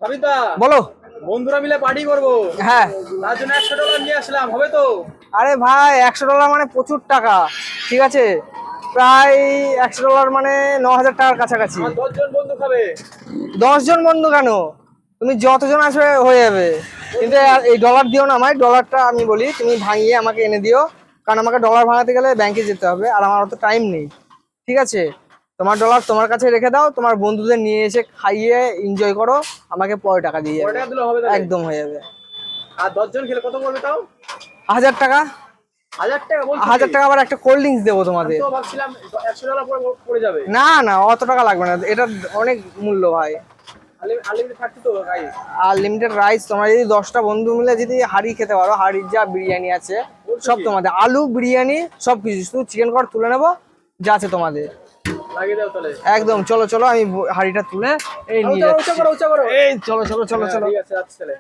সবিতা, বলো। বন্ধুরা মিলে পার্টি করবো, হ্যাঁ। তার জন্য $100 নিয়ে আসলাম, হবে তো? আরে ভাই, $100 মানে প্রচুর টাকা। ঠিক আছে, প্রায় $100 মানে 9,000 টাকার কাছাকাছি। আমার 10 জন বন্ধু খাবে। 10 জন বন্ধু কেন, তুমি যতজন আসবে হয়ে যাবে। কিন্তু এই ডলার দিও না আমায়, ডলারটা আমি বলি তুমি ভাঙিয়ে আমাকে এনে দিও। কারণ আমাকে ডলার ভাঙাতে গেলে ব্যাংকে যেতে হবে, আর আমার অত টাইম নেই। ঠিক আছে, তোমার ডলার তোমার কাছে রেখে দাও, তোমার বন্ধুদের নিয়ে এসে খাইয়ে এনজয় করো, আমাকে পরে টাকা দিয়ে পরে যাবে। টাকা দিলে হবে তাহলে? একদম হয়ে যাবে। আর 10 জন খেলে কত পড়বে তাও? 1,000 টাকা। 1000 টাকা বলছো? 1,000 টাকা আবার একটা কোল্ড ড্রিঙ্কস দেবো আমি তোমাদের। তো ভাবছিলাম $100 পড়ে যাবে। না না, অত টাকা লাগবে না, এটা অনেক মূল্য ভাই। আনলিমিটেড থাকছে তো ভাই? আর লিমিটেড রাইস, তোমরা যদি 10টা বন্ধু মিলে যদি হাড়ি খেতে পারো, হাড়ির যা বিরিয়ানি আছে সব তোমাদের, আলু বিরিয়ানি সব কিছু, শুধু চিকেন কর তুলে নেবো, যা আছে তোমাদের। লাগিয়ে দাও তাহলে। একদম, চলো চলো, আমি হাড়িটা তুলে এই নিয়ে উঁচা করো, যাচ্ছি। উঁচা করো। এই চলো চলো চলো হ্যাঁ, চলো। ঠিক আছে, আচ্ছা তাহলে।